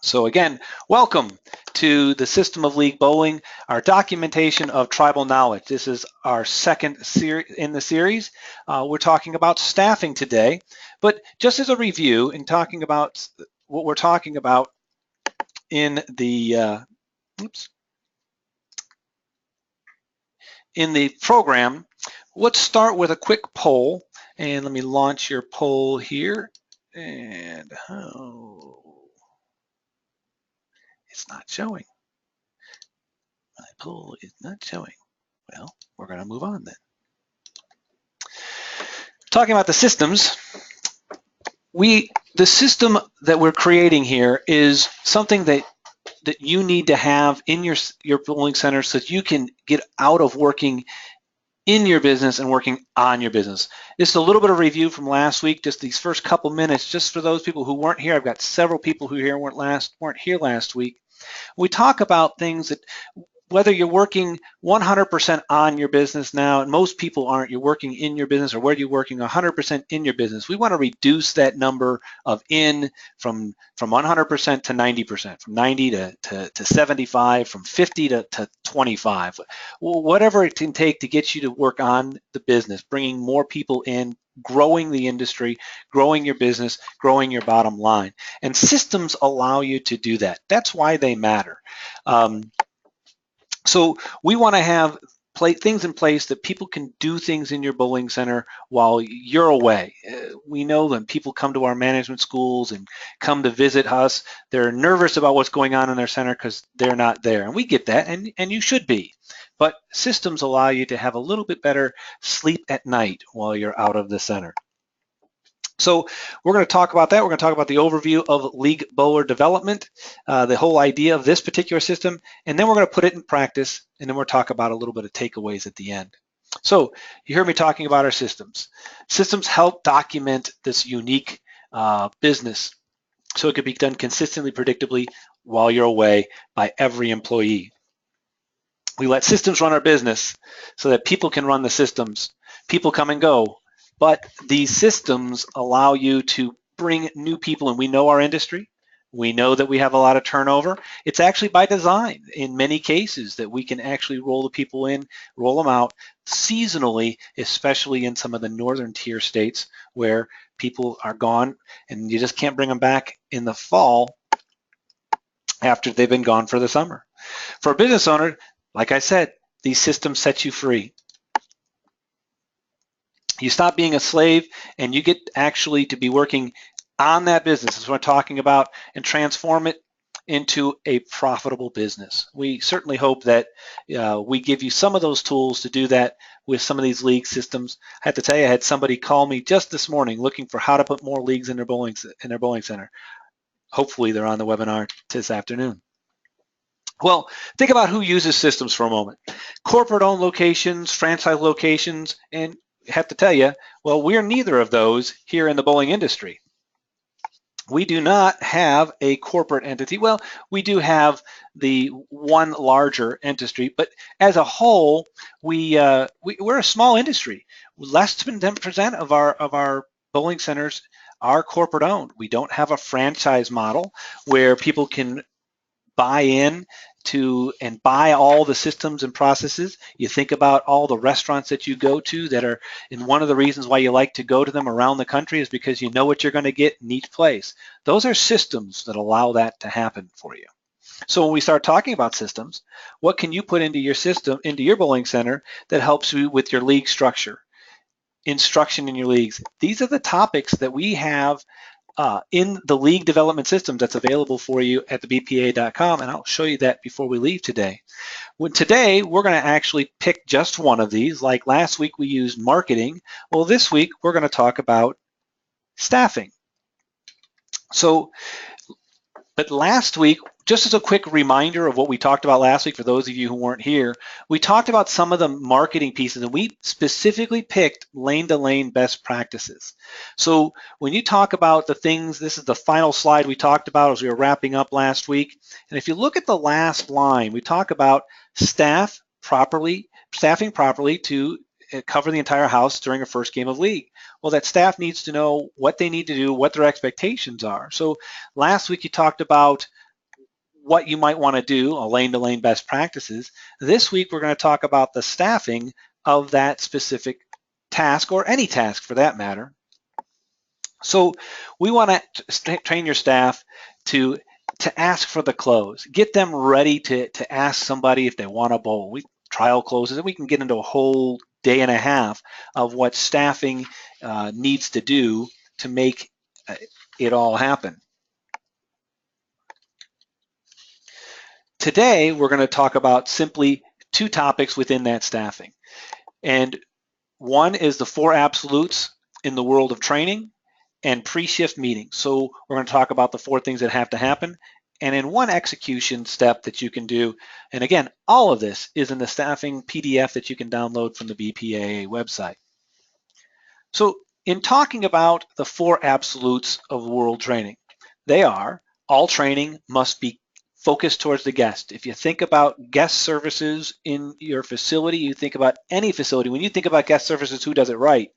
So again, welcome to the System of League Bowling, our documentation of tribal knowledge. This is our second series in the series. We're talking about staffing today, but just as a review in talking about what we're talking about in the program, let's start with a quick poll. And let me launch your poll here. And it's not showing. My poll is not showing. Well, we're going to move on then. Talking about the systems, the system that we're creating here is something that you need to have in your bowling center so that you can get out of working in your business and working on your business. This is a little bit of review from last week, just these first couple minutes, just for those people who weren't here. I've got several people who weren't here last week. We talk about things that whether you're working 100% on your business now, and most people aren't, you're working in your business, or whether you're working 100% in your business, we want to reduce that number of in from 100% to 90%, from 90 to 75, from 50 to 25, whatever it can take to get you to work on the business, bringing more people in, growing the industry, growing your business, growing your bottom line. And systems allow you to do that. That's why they matter. So we want to have things in place that people can do things in your bowling center while you're away. We know that people come to our management schools and come to visit us. They're nervous about what's going on in their center because they're not there. And we get that, and you should be. But systems allow you to have a little bit better sleep at night while you're out of the center. So we're going to talk about that. We're going to talk about the overview of league bowler development, the whole idea of this particular system, and then we're going to put it in practice, and then we'll talk about a little bit of takeaways at the end. So you heard me talking about our systems. Systems help document this unique business so it could be done consistently, predictably while you're away by every employee. We let systems run our business so that people can run the systems. People come and go. But these systems allow you to bring new people, and we know our industry. We know that we have a lot of turnover. It's actually by design in many cases that we can actually roll the people in, roll them out seasonally, especially in some of the northern tier states where people are gone and you just can't bring them back in the fall after they've been gone for the summer. For a business owner, like I said, these systems set you free. You stop being a slave and you get actually to be working on that business, is what I'm talking about, and transform it into a profitable business. We certainly hope that we give you some of those tools to do that with some of these league systems. I have to tell you, I had somebody call me just this morning looking for how to put more leagues in their bowling center. Hopefully they're on the webinar this afternoon. Well, think about who uses systems for a moment. Corporate-owned locations, franchise locations, and have to tell you, well, we're neither of those here in the bowling industry. We do not have a corporate entity. Well, we do have the one larger entity, but as a whole, we're a small industry. Less than 10% of our bowling centers are corporate owned. We don't have a franchise model where people can buy in to and buy all the systems and processes. You think about all the restaurants that you go to that are, and one of the reasons why you like to go to them around the country is because you know what you're going to get in each place. Those are systems that allow that to happen for you. So when we start talking about systems, what can you put into your system, into your bowling center that helps you with your league structure, instruction in your leagues? These are the topics that we have in the league development systems that's available for you at thebpa.com, and I'll show you that before we leave today. Today, we're going to actually pick just one of these. Like last week, we used marketing. Well, this week, we're going to talk about staffing. But last week, just as a quick reminder of what we talked about last week, for those of you who weren't here, we talked about some of the marketing pieces, and we specifically picked lane-to-lane best practices. So when you talk about the things, this is the final slide we talked about as we were wrapping up last week. And if you look at the last line, we talk about staffing properly to cover the entire house during a first game of league. Well, that staff needs to know what they need to do, what their expectations are. So last week you talked about what you might want to do, a lane-to-lane best practices. This week, we're going to talk about the staffing of that specific task, or any task for that matter. So we want to train your staff to ask for the close. Get them ready to ask somebody if they want a bowl. We trial closes, and we can get into a whole day and a half of what staffing needs to do to make it all happen. Today, we're going to talk about simply two topics within that staffing. And one is the 4 absolutes in the world of training and pre-shift meetings. So we're going to talk about the 4 things that have to happen, and in one execution step that you can do. And again, all of this is in the staffing PDF that you can download from the BPAA website. So in talking about the 4 absolutes of world training, they are: all training must be focused towards the guest. If you think about guest services in your facility, you think about any facility. When you think about guest services, who does it right?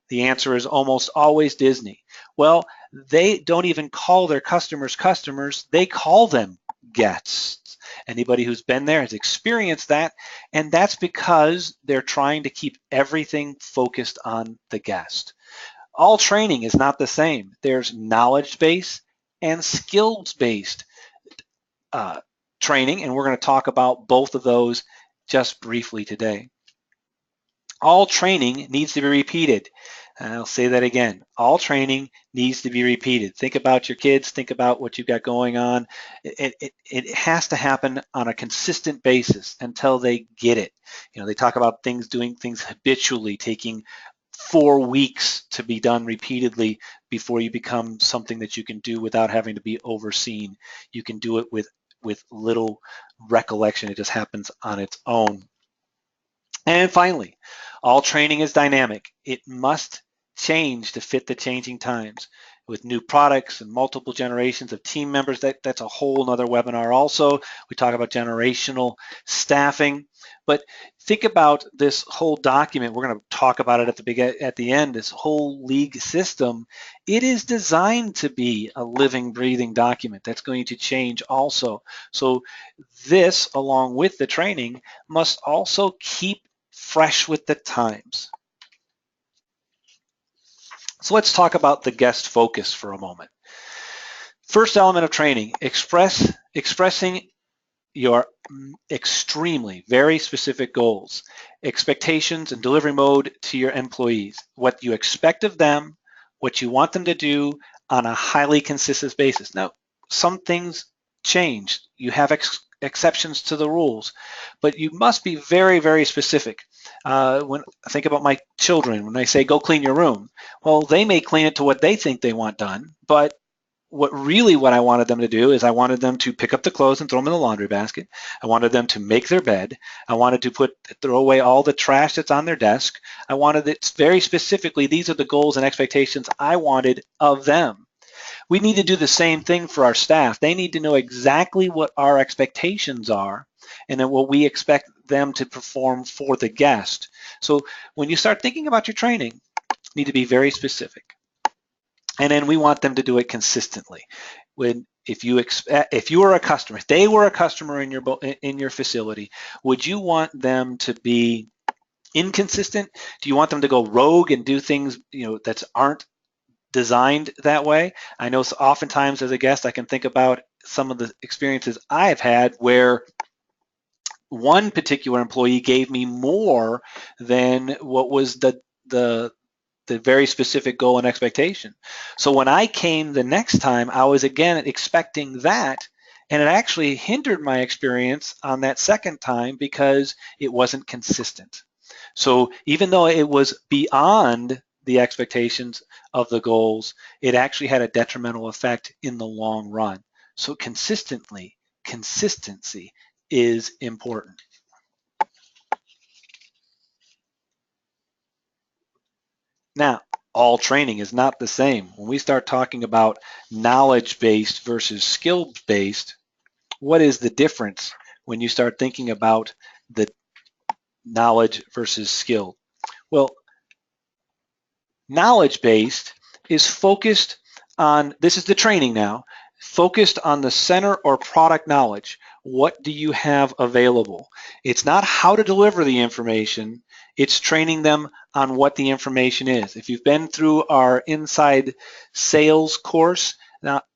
The answer is almost always Disney. Well, they don't even call their customers customers, they call them guests. Anybody who's been there has experienced that, and that's because they're trying to keep everything focused on the guest. All training is not the same. There's knowledge-based and skills-based training, and we're going to talk about both of those just briefly today. All training needs to be repeated. I'll say that again. All training needs to be repeated. Think about your kids. Think about what you've got going on. It has to happen on a consistent basis until they get it. You know, they talk about doing things habitually, taking 4 weeks to be done repeatedly before you become something that you can do without having to be overseen. You can do it with little recollection. It just happens on its own. And finally, all training is dynamic. It must change to fit the changing times. With new products and multiple generations of team members, that's a whole nother webinar also. We talk about generational staffing. But think about this whole document. We're going to talk about it at the end, this whole league system. It is designed to be a living, breathing document that's going to change also. So this, along with the training, must also keep fresh with the times. So let's talk about the guest focus for a moment. First element of training, expressing your extremely, very specific goals, expectations, and delivery mode to your employees. What you expect of them, what you want them to do on a highly consistent basis. Now, some things change. You have exceptions to the rules, but you must be very, very specific. When I think about my children, when they say, go clean your room, well, they may clean it to what they think they want done, but what I wanted them to do is I wanted them to pick up the clothes and throw them in the laundry basket. I wanted them to make their bed. I wanted to throw away all the trash that's on their desk. I wanted it very specifically, these are the goals and expectations I wanted of them. We need to do the same thing for our staff. They need to know exactly what our expectations are and then what we expect them to perform for the guest. So when you start thinking about your training, you need to be very specific. And then we want them to do it consistently. If you were a customer, if they were a customer in your facility, would you want them to be inconsistent? Do you want them to go rogue and do things that aren't designed that way? I know oftentimes as a guest, I can think about some of the experiences I've had where one particular employee gave me more than what was the very specific goal and expectation. So when I came the next time, I was again expecting that, and it actually hindered my experience on that second time because it wasn't consistent. So even though it was beyond the expectations of the goals, it actually had a detrimental effect in the long run. So consistency is important. Now, all training is not the same. When we start talking about knowledge-based versus skill-based, what is the difference when you start thinking about the knowledge versus skill? Well, knowledge-based is focused on, this is the training now, focused on the center or product knowledge. What do you have available? It's not how to deliver the information, it's training them on what the information is. If you've been through our inside sales course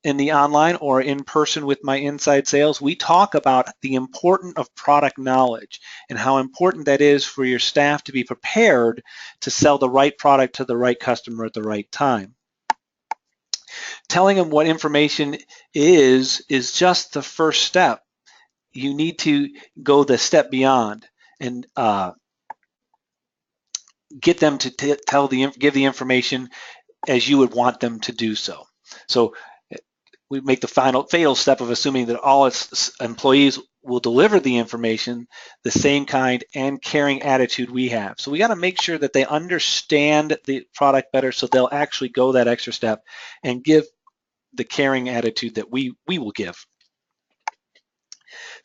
in the online or in person with my inside sales, we talk about the importance of product knowledge and how important that is for your staff to be prepared to sell the right product to the right customer at the right time. Telling them what information is just the first step. You need to go the step beyond and get them to give the information as you would want them to do so. So we make the fatal step of assuming that all its employees will deliver the information the same kind and caring attitude we have. So we got to make sure that they understand the product better so they'll actually go that extra step and give the caring attitude that we will give.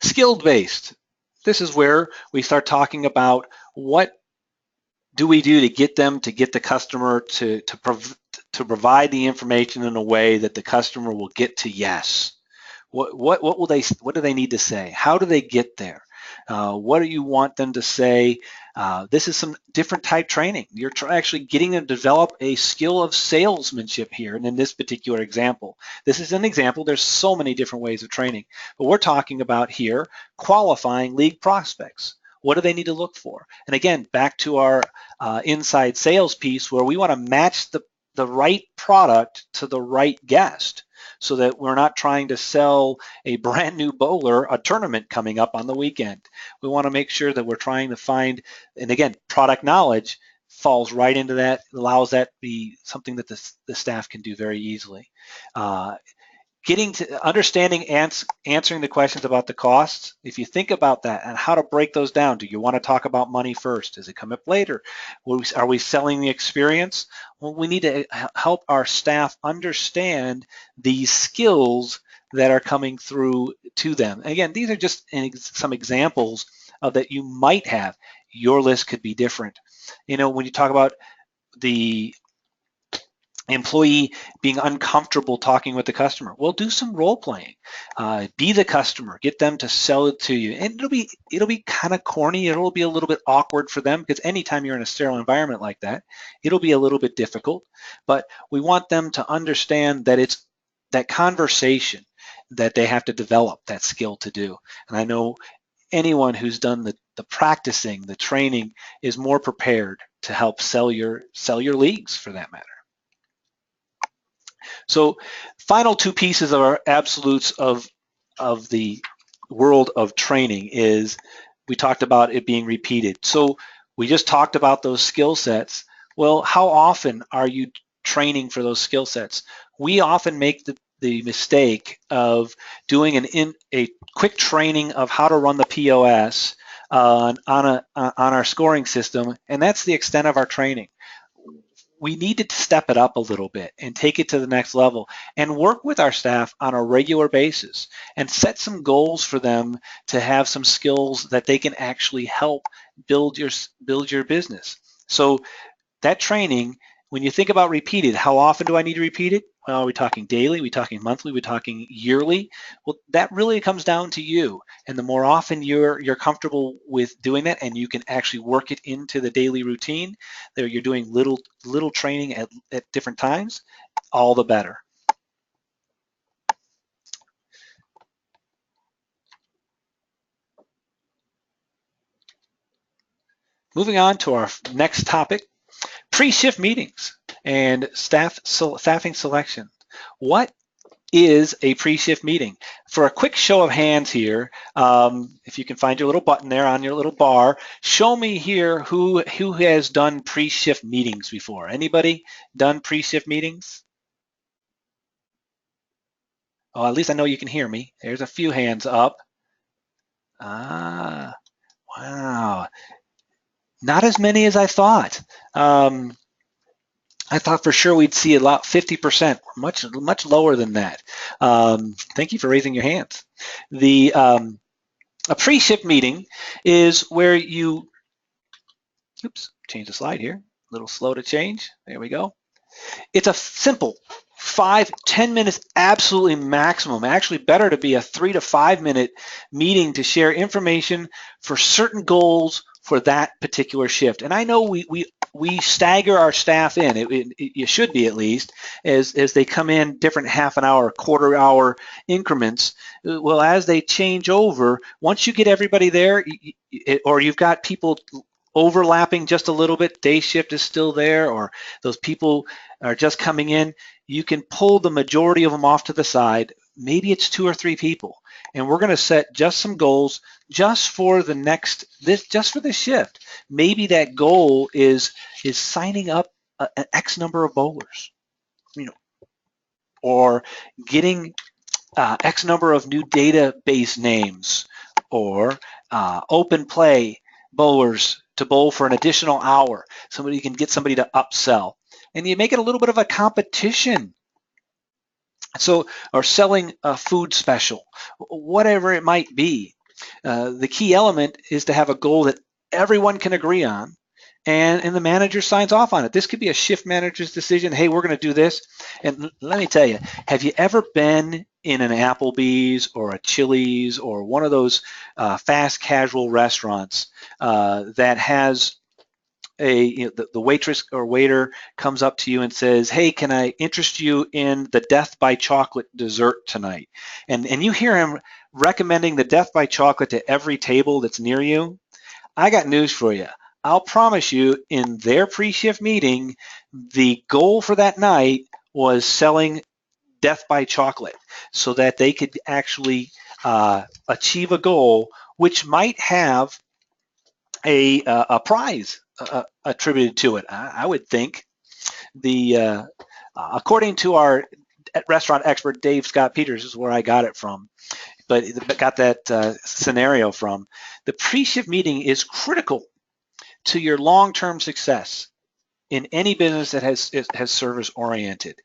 Skilled based. This is where we start talking about what do we do to get the customer to provide the information in a way that the customer will get to yes. What do they need to say? How do they get there? What do you want them to say? This is some different type training. You're actually getting them to develop a skill of salesmanship here. And in this particular example, this is an example. There's so many different ways of training, but we're talking about here qualifying lead prospects. What do they need to look for? And again, back to our inside sales piece where we want to match the right product to the right guest so that we're not trying to sell a brand new bowler a tournament coming up on the weekend. We want to make sure that we're trying to find, and again, product knowledge falls right into that, allows that to be something that the staff can do very easily. Getting to understanding answering the questions about the costs. If you think about that and how to break those down, do you want to talk about money first? Does it come up later? Are we selling the experience? Well, we need to help our staff understand these skills that are coming through to them. Again, these are just some examples of that you might have. Your list could be different. You know, when you talk about the employee being uncomfortable talking with the customer, well, do some role playing. Be the customer, get them to sell it to you, and it'll be kind of corny. It'll be a little bit awkward for them because anytime you're in a sterile environment like that, it'll be a little bit difficult. But we want them to understand that it's that conversation that they have to develop that skill to do. And I know anyone who's done the practicing, the training, is more prepared to help sell your leagues for that matter. So final two pieces of our absolutes of the world of training is we talked about it being repeated. So we just talked about those skill sets. Well, how often are you training for those skill sets? We often make the mistake of doing a quick training of how to run the POS on our scoring system, and that's the extent of our training. We need to step it up a little bit and take it to the next level and work with our staff on a regular basis and set some goals for them to have some skills that they can actually help build your business. So that training, when you think about repeated, how often do I need to repeat it? Well, are we talking daily? Are we talking monthly? Are we talking yearly? Well, that really comes down to you. And the more often you're comfortable with doing that and you can actually work it into the daily routine, that you're doing little training at different times, all the better. Moving on to our next topic, pre-shift meetings and staffing selection. What is a pre-shift meeting? For a quick show of hands here, if you can find your little button there on your little bar, show me here who has done pre-shift meetings before. Anybody done pre-shift meetings? Oh, at least I know you can hear me. There's a few hands up. Ah, wow. Not as many as I thought. I thought for sure we'd see a lot, 50%, much lower than that. Thank you for raising your hands. A pre-shift meeting is where you, oops, change the slide here, a little slow to change. There we go. It's a simple 5-10 minutes absolutely maximum. Actually better to be a 3 to 5 minute meeting to share information for certain goals for that particular shift. And I know we stagger our staff in. It should be, at least, as they come in different half an hour, quarter hour increments. Well, as they change over, once you get everybody there, or you've got people overlapping just a little bit, day shift is still there, or those people are just coming in, you can pull the majority of them off to the side. Maybe it's 2 or 3 people, and we're going to set just some goals just for just for this shift. Maybe that goal is signing up an X number of bowlers, or getting X number of new database names, or open play bowlers to bowl for an additional hour. Somebody can get somebody to upsell, and you make it a little bit of a competition. So, or selling a food special, whatever it might be. The key element is to have a goal that everyone can agree on, and the manager signs off on it. This could be a shift manager's decision. Hey, we're going to do this. And let me tell you, have you ever been in an Applebee's or a Chili's or one of those fast casual restaurants that has the waitress or waiter comes up to you and says, hey, can I interest you in the Death by Chocolate dessert tonight? And you hear him recommending the Death by Chocolate to every table that's near you. I got news for you. I'll promise you, in their pre-shift meeting, the goal for that night was selling Death by Chocolate so that they could actually achieve a goal which might have a prize attributed to it. I would think. According to our restaurant expert, Dave Scott Peters, is where I got it from, but got that scenario from. The pre-shift meeting is critical to your long-term success in any business that has service oriented.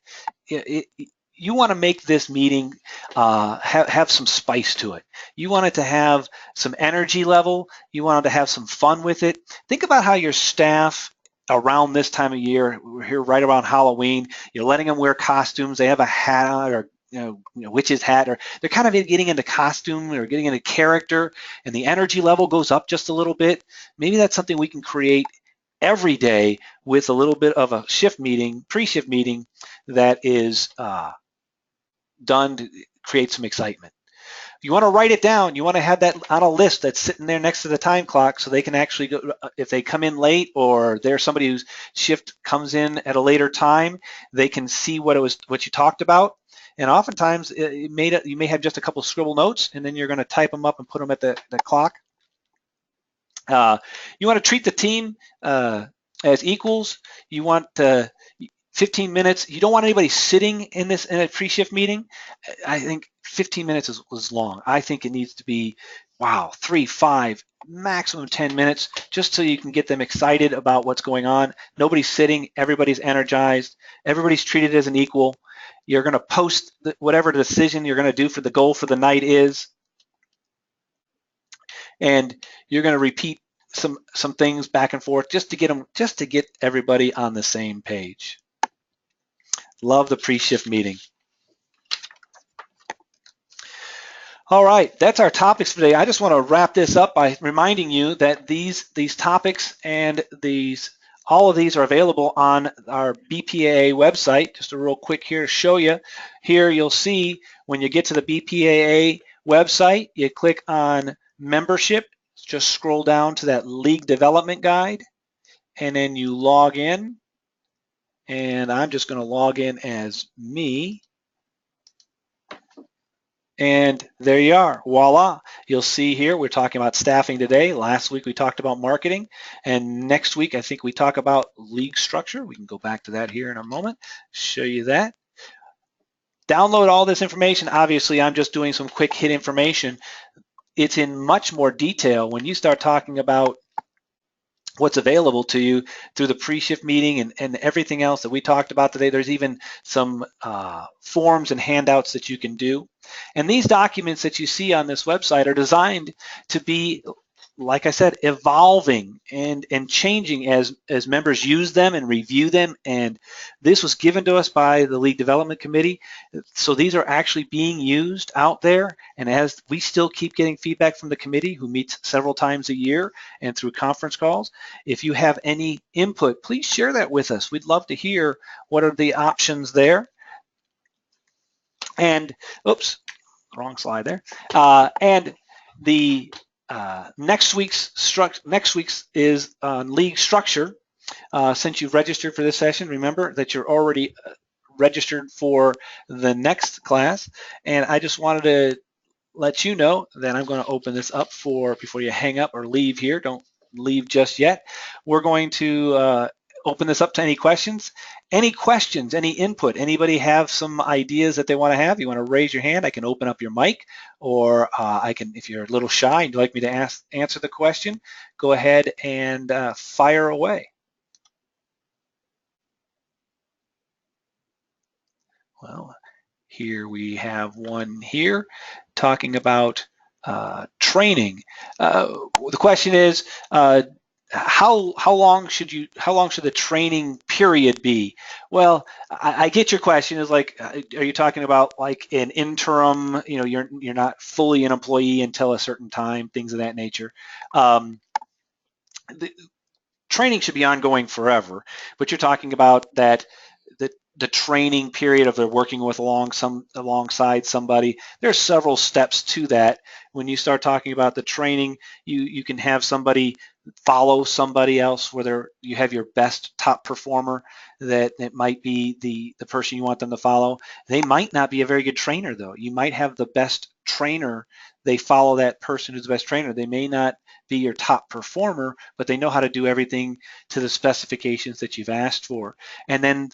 You want to make this meeting have some spice to it. You want it to have some energy level. You want it to have some fun with it. Think about how your staff around this time of year, we're here right around Halloween, you're letting them wear costumes. They have a hat on, or witch's hat, or they're kind of getting into costume or getting into character, and the energy level goes up just a little bit. Maybe that's something we can create every day with a little bit of a shift meeting, pre-shift meeting, that is done to create some excitement. You want to write it down. You want to have that on a list that's sitting there next to the time clock, so they can actually go, if they come in late or there's somebody whose shift comes in at a later time, they can see what you talked about. And oftentimes you may have just a couple scribble notes, and then you're going to type them up and put them at the clock. You want to treat the team as equals. You want 15 minutes. You don't want anybody sitting in a pre-shift meeting. I think 15 minutes is long. I think it needs to be, 3, 5, maximum 10 minutes, just so you can get them excited about what's going on. Nobody's sitting. Everybody's energized. Everybody's treated as an equal. You're going to post whatever decision you're going to do for the goal for the night is, and you're going to repeat some things back and forth just to get everybody on the same page. Love the pre-shift meeting. All right, that's our topics for today. I just want to wrap this up by reminding you that these topics and all of these are available on our BPAA website. Just a real quick here to show you. Here you'll see when you get to the BPAA website, you click on membership, just scroll down to that league development guide, and then you log in. And I'm just going to log in as me. And there you are, voila. You'll see here we're talking about staffing today. Last week we talked about marketing, and next week I think we talk about league structure. We can go back to that here in a moment, show you that. Download all this information. Obviously I'm just doing some quick hit information. It's in much more detail when you start talking about what's available to you through the pre-shift meeting and everything else that we talked about today. There's even some forms and handouts that you can do. And these documents that you see on this website are designed to be like I said, evolving and changing as members use them and review them. And this was given to us by the League Development Committee. So these are actually being used out there. And as we still keep getting feedback from the committee, who meets several times a year and through conference calls, if you have any input, please share that with us. We'd love to hear what are the options there. And oops, wrong slide there. And the next week's is on league structure. Since you've registered for this session, remember that you're already registered for the next class. And I just wanted to let you know that I'm going to open this up for, before you hang up or leave here, don't leave just yet. We're going to open this up to any questions. Any questions, any input, anybody have some ideas that they want to have? You want to raise your hand, I can open up your mic, or I can, if you're a little shy and you'd like me to answer the question, go ahead and fire away. Well, here we have one here talking about training. The question is, how long should the training period be? Well, I get your question. Is like, are you talking about like an interim? You know, you're not fully an employee until a certain time, things of that nature. The training should be ongoing forever, but you're talking about that the training period of they're working with alongside somebody. There's several steps to that. When you start talking about the training, you can have somebody follow somebody else, whether you have your best top performer that it might be the person you want them to follow. They might not be a very good trainer though. You might have the best trainer, they follow that person who's the best trainer. They may not be your top performer, but they know how to do everything to the specifications that you've asked for. And then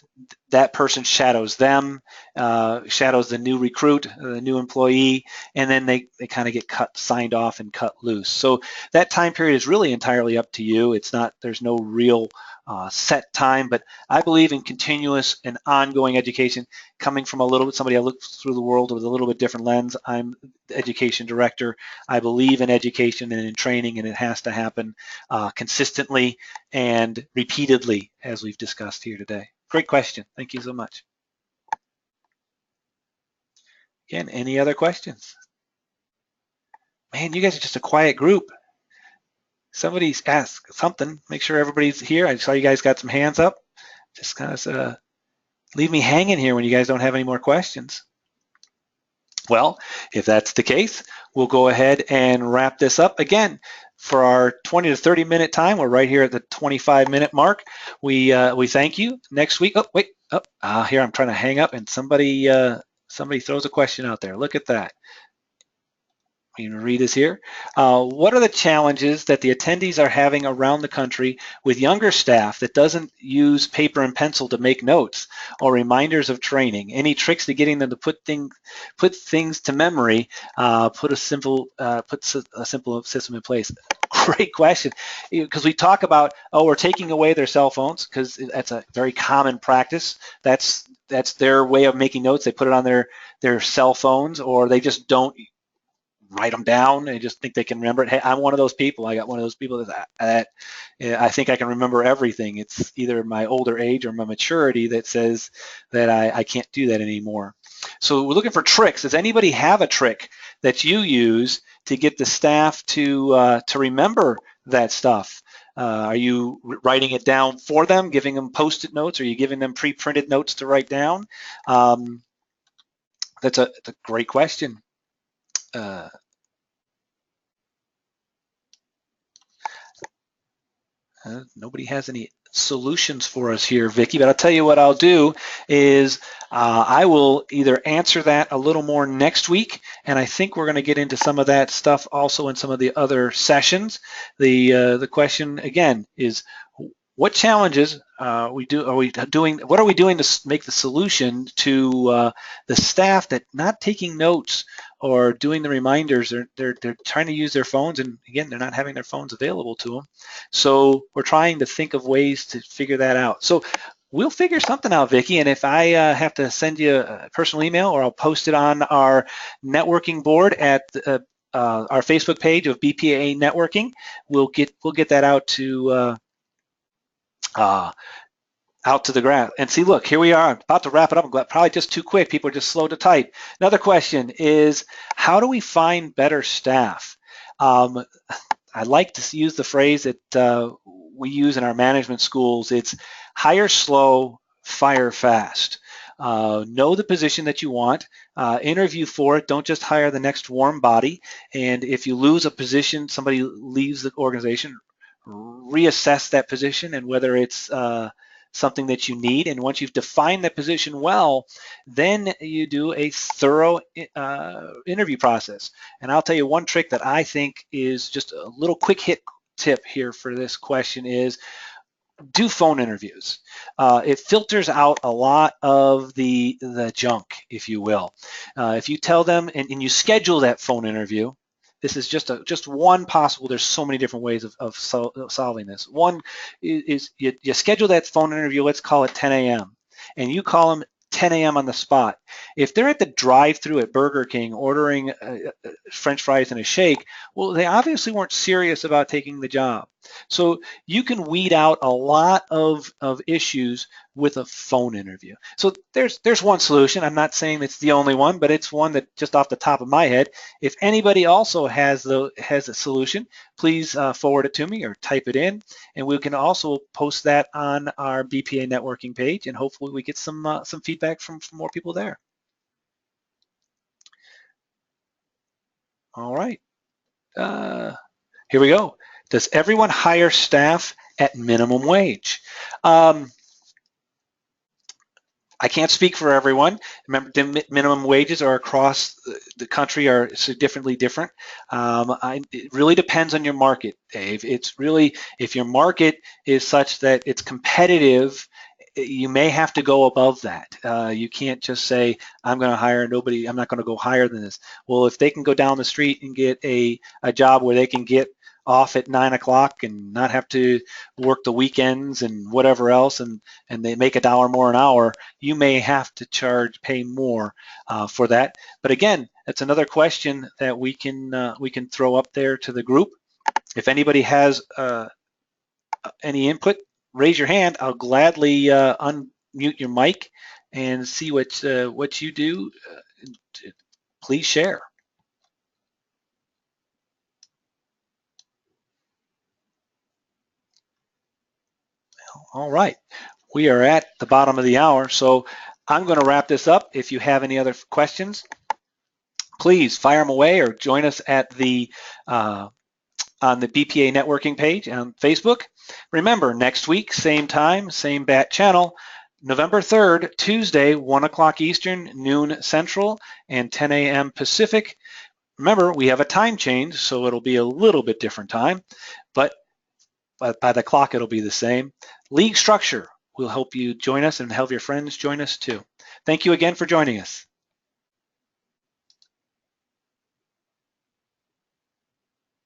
that person shadows them, shadows the new recruit, the new employee, and then they kind of get signed off and cut loose. So that time period is really entirely up to you. It's not, there's no real set time, but I believe in continuous and ongoing education. Coming from somebody I look through the world with a little bit different lens. I'm the education director. I believe in education and in training, and it has to happen consistently and repeatedly, as we've discussed here today. Great question. Thank you so much. Again, any other questions? Man, you guys are just a quiet group. Somebody's asked something. Make sure everybody's here. I saw you guys got some hands up. Just kind of leave me hanging here when you guys don't have any more questions. Well, if that's the case, we'll go ahead and wrap this up. Again, for our 20 to 30 minute time, we're right here at the 25-minute mark. We thank you. Next week, oh wait, here I'm trying to hang up and somebody throws a question out there. Look at that. You can read this here. What are the challenges that the attendees are having around the country with younger staff that doesn't use paper and pencil to make notes or reminders of training? Any tricks to getting them to put things to memory? Put a simple system in place. Great question, because we talk about, we're taking away their cell phones, because that's a very common practice. That's their way of making notes. They put it on their cell phones, or they just don't write them down and just think they can remember it. Hey, I'm one of those people. I got one of those people that I think I can remember everything. It's either my older age or my maturity that says that I can't do that anymore. So we're looking for tricks. Does anybody have a trick that you use to get the staff to remember that stuff? Are you writing it down for them, giving them Post-it notes? Are you giving them pre-printed notes to write down? That's a great question. Nobody has any solutions for us here, Vicki, but I'll tell you what I'll do is I will either answer that a little more next week, and I think we're going to get into some of that stuff also in some of the other sessions. The question again is, what challenges are we doing? What are we doing to make the solution to the staff that not taking notes or doing the reminders? They're trying to use their phones, and again, they're not having their phones available to them. So we're trying to think of ways to figure that out. So we'll figure something out, Vicki, and if I have to send you a personal email, or I'll post it on our networking board at our Facebook page of BPA Networking. We'll get that out to the ground. And see, look, here we are. I'm about to wrap it up. I'm glad, probably just too quick. People are just slow to type. Another question is, how do we find better staff? I like to use the phrase that we use in our management schools. It's hire slow, fire fast. Know the position that you want, interview for it. Don't just hire the next warm body. And if you lose a position, somebody leaves the organization, reassess that position and whether it's something that you need. And once you've defined that position well, then you do a thorough interview process. And I'll tell you one trick that I think is just a little quick hit tip here for this question is do phone interviews. It filters out a lot of the junk, if you will. If you tell them and you schedule that phone interview, this is just one possible. There's so many different ways of solving this. One is you schedule that phone interview. Let's call it 10 a.m. and you call them 10 a.m. on the spot. If they're at the drive-through at Burger King ordering French fries and a shake, well, they obviously weren't serious about taking the job. So you can weed out a lot of issues with a phone interview. So there's one solution. I'm not saying it's the only one, but it's one that just off the top of my head. If anybody also has a solution, please forward it to me or type it in, and we can also post that on our BPA networking page, and hopefully we get some feedback from more people there. All right. Here we go. Does everyone hire staff at minimum wage? I can't speak for everyone. Remember, the minimum wages are across the country are significantly different. It really depends on your market, Dave. It's really, if your market is such that it's competitive, you may have to go above that. You can't just say, I'm going to hire nobody, I'm not going to go higher than this. Well, if they can go down the street and get a job where they can get off at 9 o'clock and not have to work the weekends and whatever else, and they make $1 more an hour, you may have to pay more for that. But again, that's another question that we can throw up there to the group. If anybody has any input, raise your hand. I'll gladly unmute your mic and see what you do. Please share. All right, we are at the bottom of the hour, so I'm going to wrap this up. If you have any other questions, please fire them away or join us at on the BPA networking page on Facebook. Remember, next week, same time, same bat channel, November 3rd, Tuesday, 1 o'clock Eastern, noon Central, and 10 a.m. Pacific. Remember, we have a time change, so it'll be a little bit different time, but by the clock, it'll be the same. League structure will help you join us and have your friends join us too. Thank you again for joining us.